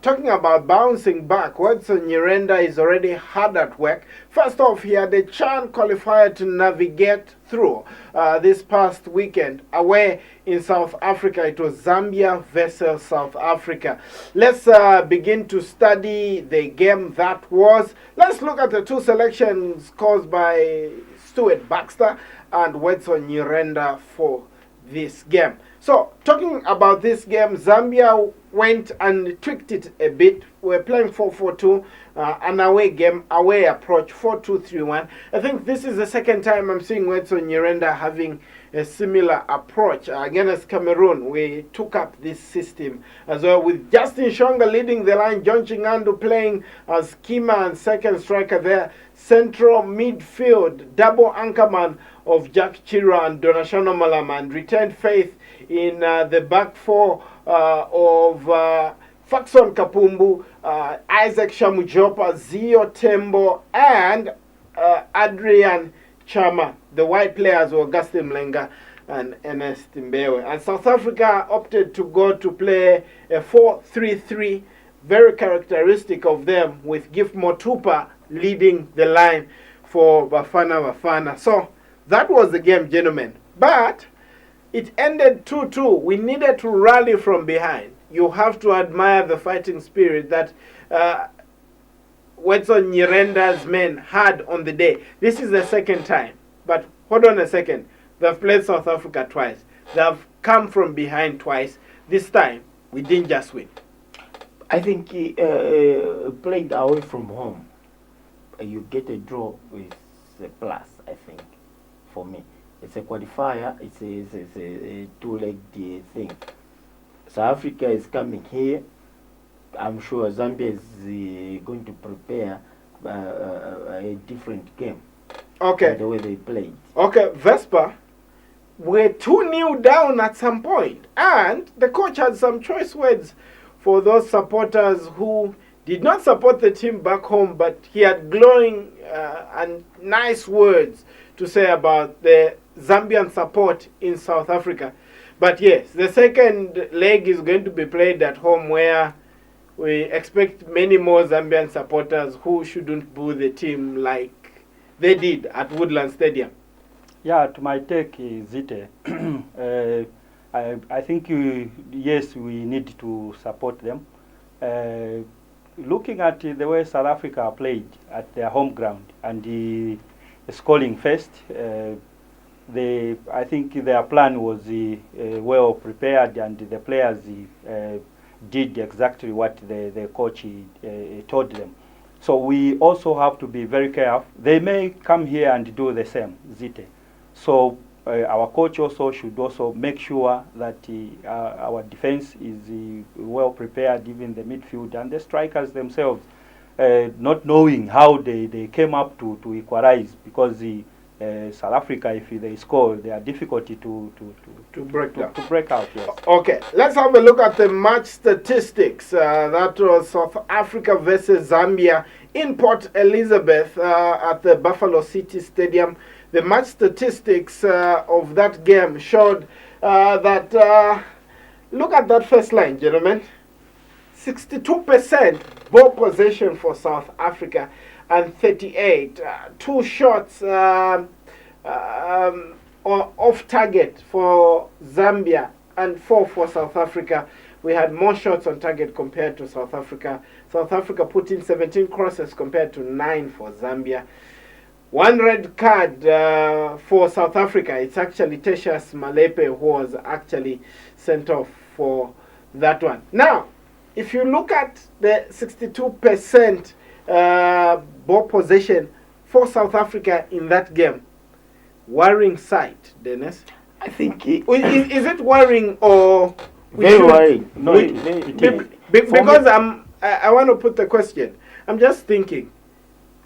Talking about bouncing back, Watson Nyirenda is already hard at work. First off, he had the CHAN qualifier to navigate through this past weekend. Away in South Africa, it was Zambia versus South Africa. Let's begin to study the game that was. Let's look at the two selections caused by Stuart Baxter and Watson Nyirenda for this game. So, talking about this game, Zambia went and tweaked it a bit. We're playing 4-4-2, an away game, away approach, 4-2-3-1. I think this is the second time I'm seeing Watson Nyirenda having a similar approach. Against Cameroon, we took up this system as well, with Justin Shonga leading the line, John Chingandu playing as Kima and second striker there, central midfield, double anchorman of Jack Chira and Donashano Malama, and retained faith in the back four of Faxon Kapumbu, Isaac Shamujopa, Zio Tembo, and Adrian Chama. The white players were Augustine Mlenga and Ernest Mbewe. And South Africa opted to go to play a 4-3-3, very characteristic of them, with Gift Motupa leading the line for Bafana Bafana. So that was the game, gentlemen. But it ended 2-2. We needed to rally from behind. You have to admire the fighting spirit that Watson Nyirenda's men had on the day. This is the second time. But hold on a second. They've played South Africa twice. They've come from behind twice. This time, we didn't just win. I think playing away from home, you get a draw with a plus, I think, for me. It's a qualifier, it's a two-legged thing. South Africa is coming here. I'm sure Zambia is going to prepare a different game. Okay. The way they played. Okay, Vespa, we're 2-0 down at some point, and the coach had some choice words for those supporters who did not support the team back home, but he had glowing and nice words to say about the Zambian support in South Africa. But yes, the second leg is going to be played at home, where we expect many more Zambian supporters who shouldn't boo the team like they did at Woodland Stadium. Yeah, to my take, Zite, I think, yes, we need to support them. Looking at the way South Africa played at their home ground and the scoring first, I think their plan was well prepared, and the players did exactly what the coach told them. So we also have to be very careful. They may come here and do the same, Zite. So our coach also should also make sure that our defense is well prepared, even the midfield and the strikers themselves, not knowing how they came up to equalize, because South Africa, if they score, they are difficulty to break out. Yes. Okay, let's have a look at the match statistics. That was South Africa versus Zambia in Port Elizabeth at the Buffalo City Stadium. The match statistics of that game showed that, look at that first line, gentlemen. 62% ball possession for South Africa and 38. Two shots off target for Zambia and 4 for South Africa. We had more shots on target compared to South Africa. South Africa put in 17 crosses compared to 9 for Zambia. One red card for South Africa. It's actually Tertius Malepe who was actually sent off for that one. Now, if you look at the 62% ball possession for South Africa in that game, worrying sight, Dennis. I think is it worrying or very worrying? No, because I want to put the question. I'm just thinking.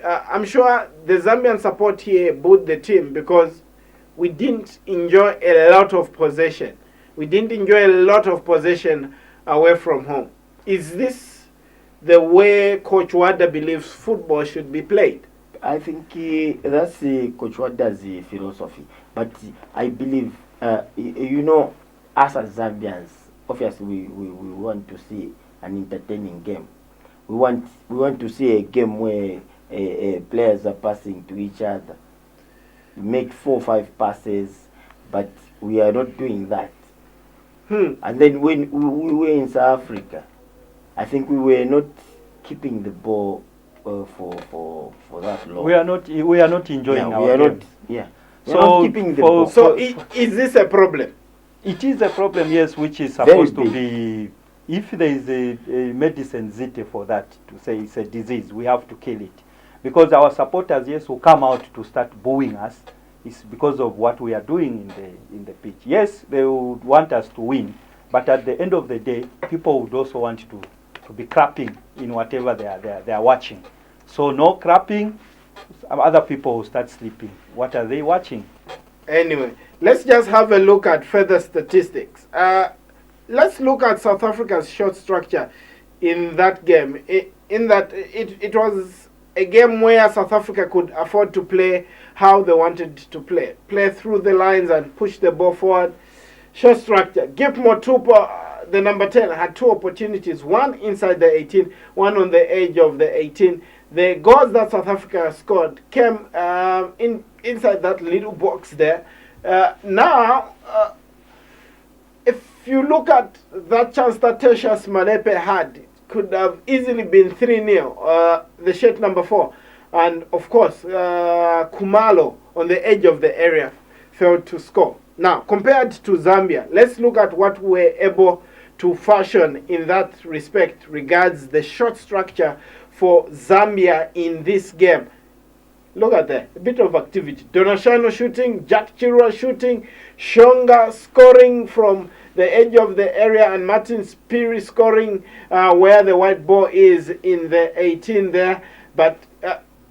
I'm sure the Zambian support here booed the team because we didn't enjoy a lot of possession. We didn't enjoy a lot of possession away from home. Is this the way Coach Wada believes football should be played? I think that's Coach Wada's philosophy. But I believe, you know, us as Zambians, obviously we want to see an entertaining game. We want to see a game where players are passing to each other, make 4 or 5 passes, but we are not doing that. And then when we were in South Africa, I think we were not keeping the ball for that long. We are not enjoying our game. We are not keeping the ball. So is this a problem? It is a problem, yes, which is supposed to be. If there is a medicine zite for that, to say it's a disease, we have to kill it. Because our supporters, yes, will come out to start booing us. It's because of what we are doing in the pitch. Yes, they would want us to win, but at the end of the day, people would also want to be clapping in whatever they are watching. So no clapping, other people will start sleeping. What are they watching? Anyway, let's just have a look at further statistics. Let's look at South Africa's shot structure in that game. It was a game where South Africa could afford to play how they wanted to play through the lines and push the ball forward. Shot structure. Gift Motupa, the number 10, had 2 opportunities, one inside the 18, one on the edge of the 18. The goals that South Africa scored came inside that little box there. Now, if you look at that chance that Tertius Malepe had, it could have easily been 3-0. The shirt number 4. And, of course, Kumalo on the edge of the area failed to score. Now, compared to Zambia, let's look at what we were able to fashion in that respect regards the shot structure for Zambia in this game. Look at that, a bit of activity. Donashano shooting, Jack Chirwa shooting, Shonga scoring from the edge of the area, and Martin Spiri scoring where the white ball is in the 18 there. But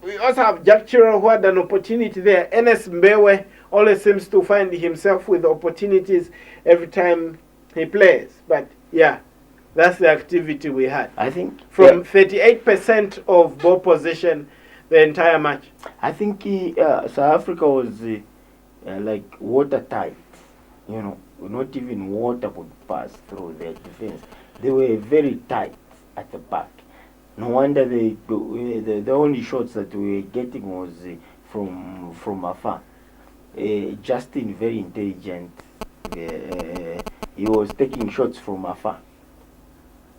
we also have Jack Chirwa who had an opportunity there. Enes Mbewe always seems to find himself with opportunities every time he plays. But yeah, that's the activity we had. I think from 38% of ball possession the entire match. I think South Africa was like watertight. You know, not even water could pass through their defense. They were very tight at the back. No wonder the only shots that we were getting was from afar. Justin, very intelligent. He was taking shots from afar.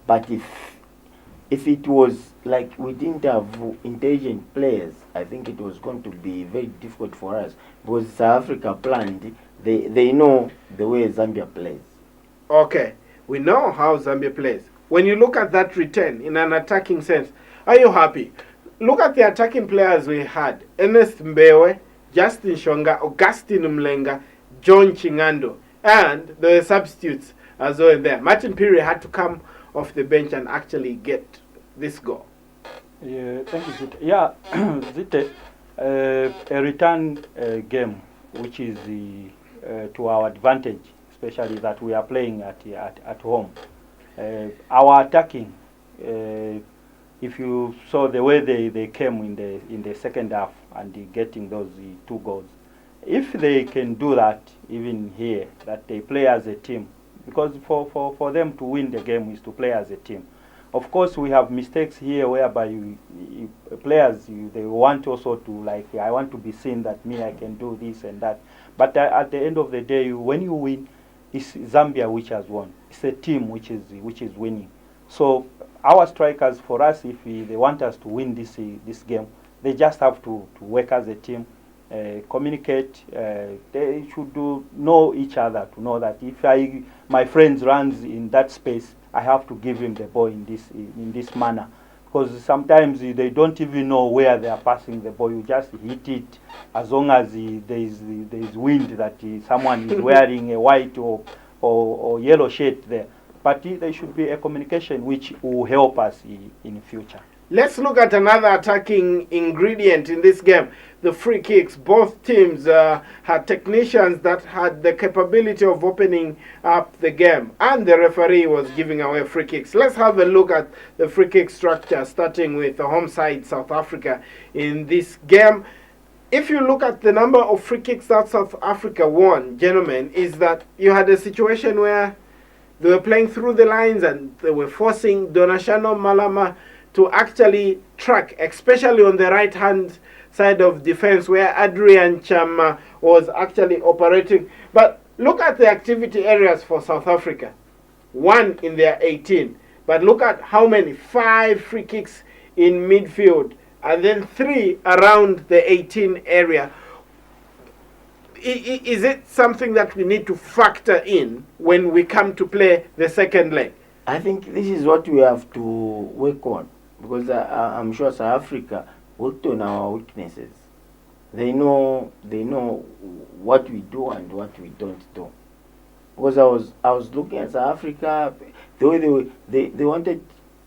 But if it was like we didn't have intelligent players, I think it was going to be very difficult for us. Because South Africa planned, they know the way Zambia plays. Okay, we know how Zambia plays. When you look at that return in an attacking sense, are you happy? Look at the attacking players we had. Ernest Mbewe, Justin Shonga, Augustine Mlenga, John Chingando, and the substitutes as well there. Martin Piri had to come off the bench and actually get this goal. Yeah, thank you, Zite. Yeah, Zite, a return game, which is to our advantage, especially that we are playing at home. Our attacking, if you saw the way they came in the second half and getting those 2 goals, if they can do that even here, that they play as a team, because for them to win the game is to play as a team. Of course, we have mistakes here whereby players they want also to, like, I want to be seen that me I can do this and that. But at the end of the day, when you win, it's Zambia which has won. It's a team which is winning. So our strikers, for us, if they want us to win this game, they just have to work as a team, communicate. They should know each other, to know that if my friend runs in that space, I have to give him the ball in this manner. Because sometimes they don't even know where they are passing the ball. You just hit it as long as there is wind that someone is wearing a white or yellow shirt there. But there should be a communication which will help us in the future. Let's look at another attacking ingredient in this game, the free kicks. Both teams had technicians that had the capability of opening up the game, and the referee was giving away free kicks. Let's have a look at the free kick structure, starting with the home side, South Africa, in this game. If you look at the number of free kicks that South Africa won, gentlemen, is that you had a situation where They were playing through the lines and they were forcing Donashano Malama to actually track, especially on the right-hand side of defense where Adrian Chama was actually operating. But look at the activity areas for South Africa. 1 in their 18. But look at how many. 5 free kicks in midfield and then 3 around the 18 area. Is it something that we need to factor in when we come to play the second leg? I think this is what we have to work on, because I'm sure South Africa worked on our weaknesses. They know what we do and what we don't do. Because I was looking at South Africa, the way they wanted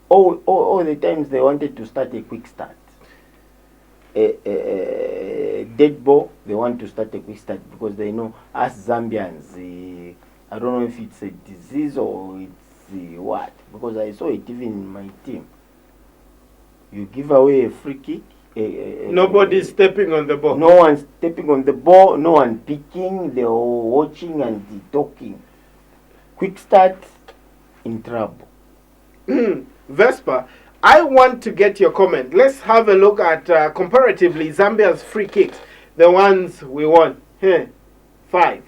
all the times they wanted to start a quick start. Dead ball, they want to start a quick start because they know us Zambians, I don't know if it's a disease or it's what, because I saw it even in my team. You give away a free kick, nobody's stepping on the ball. No one's stepping on the ball, no one picking, they're watching and talking. Quick start, in trouble. Vespa, I want to get your comment. Let's have a look at comparatively Zambia's free kicks, the ones we won. Here, 5.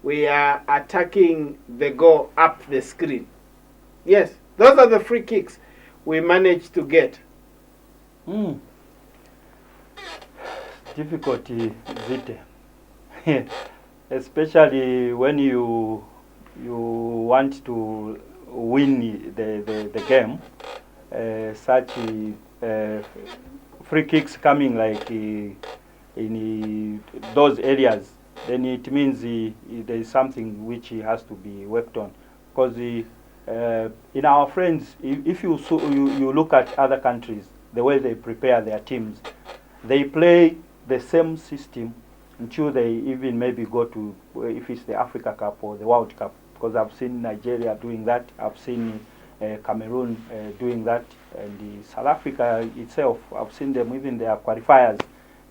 We are attacking the goal up the screen. Yes, those are the free kicks we managed to get. Difficulty, Vite. Especially when you want to win the game, such free kicks coming like in those areas, then it means there is something which has to be worked on. Because in our friends, if you look at other countries, the way they prepare their teams, they play the same system until they even maybe go to, if it's the Africa Cup or the World Cup. Because I've seen Nigeria doing that, I've seen Cameroon doing that, and South Africa itself, I've seen them, even their qualifiers,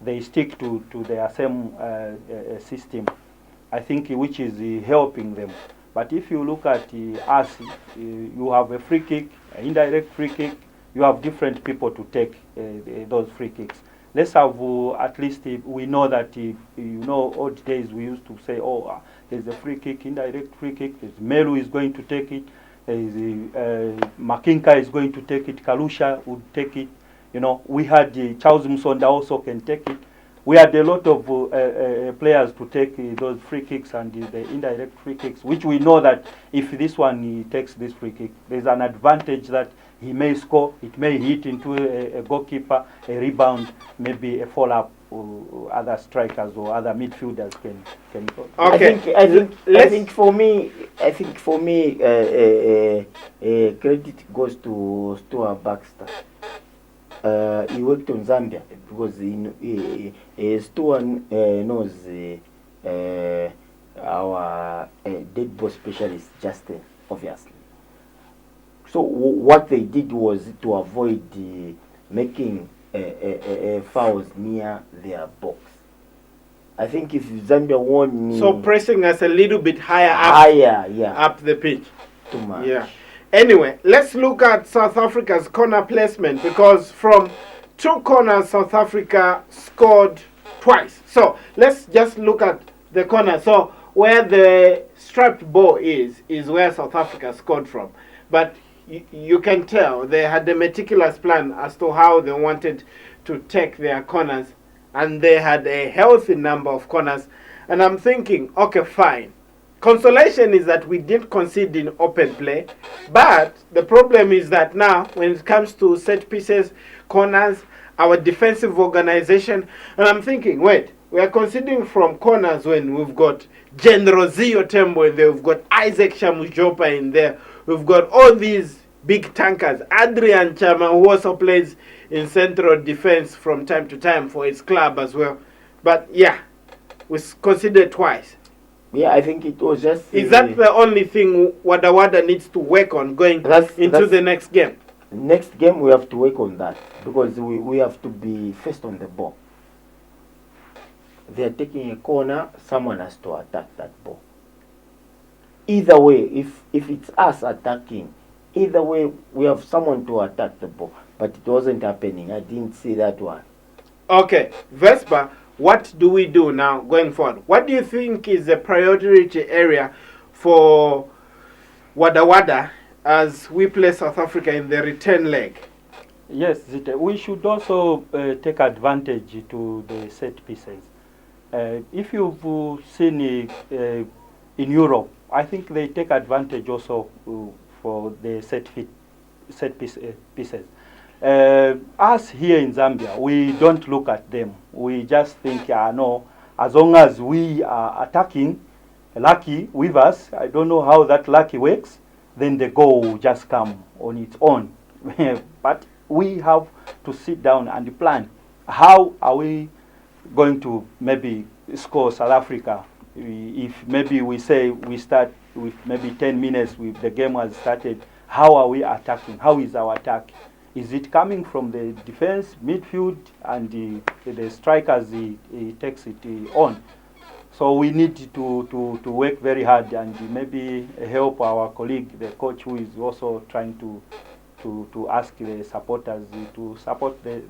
they stick to their same system, I think, which is helping them. But if you look at us, you have a free kick, an indirect free kick, you have different people to take those free kicks. Let's have at least we know that old days we used to say, oh, there's a free kick, indirect free kick. There's Melu is going to take it. There's Makinka is going to take it. Kalusha would take it. We had Charles Musonda also can take it. We had a lot of players to take those free kicks and the indirect free kicks, which we know that if this one he takes this free kick, there's an advantage that he may score, it may hit into a goalkeeper, a rebound, maybe a follow-up, or other strikers or other midfielders can go. Okay. I think for me, credit goes to Stuart Baxter. He worked on Zambia because Stuart knows our dead ball specialist, Justin, obviously. So what they did was to avoid making fouls near their box. I think if Zambia won, so pressing us a little bit higher up the pitch. Too much. Yeah. Anyway, let's look at South Africa's corner placement, because from 2 corners South Africa scored twice. So let's just look at the corner. So where the striped ball is where South Africa scored from. But you can tell they had a meticulous plan as to how they wanted to take their corners, and they had a healthy number of corners. And I'm thinking, okay, fine. Consolation is that we didn't concede in open play, but the problem is that now when it comes to set pieces, corners, our defensive organization, and I'm thinking, wait, we are conceding from corners when we've got General Zio Tembo in there, we've got Isaac Shamujopa in there, we've got all these big tankers, Adrian Chama, who also plays in central defense from time to time for his club as well. But yeah, we conceded twice. Yeah, I think it was just... Is that the only thing Wada Wada needs to work on going into the next game? Next game we have to work on that, because we have to be first on the ball. They are taking a corner, someone has to attack that ball. either way, if it's us attacking, either way we have someone to attack the ball. But it wasn't happening. I didn't see that one. Okay, Vespa, what do we do now going forward? What do you think is the priority area for Wada Wada as we play South Africa in the return leg? Yes, we should also take advantage to the set pieces. If you've seen in Europe, I think they take advantage also for the set pieces. Us here in Zambia, we don't look at them. We just think, no, as long as we are attacking lucky with us, I don't know how that lucky works, then the goal will just come on its own. But we have to sit down and plan. How are we going to maybe score South Africa? If maybe we say we start with maybe 10 minutes, the game has started, how are we attacking? How is our attack? Is it coming from the defense, midfield, and the strikers he takes it on? So we need to work very hard and maybe help our colleague, the coach, who is also trying to ask the supporters to support the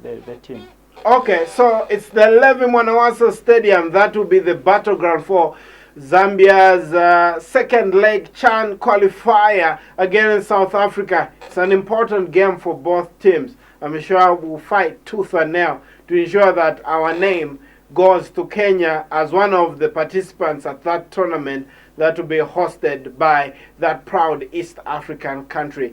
team. Okay, so it's the Levi Mwanawasa Stadium that will be the battleground for Zambia's second leg CHAN qualifier against South Africa. It's an important game for both teams. I'm sure we'll fight tooth and nail to ensure that our name goes to Kenya as one of the participants at that tournament that will be hosted by that proud East African country.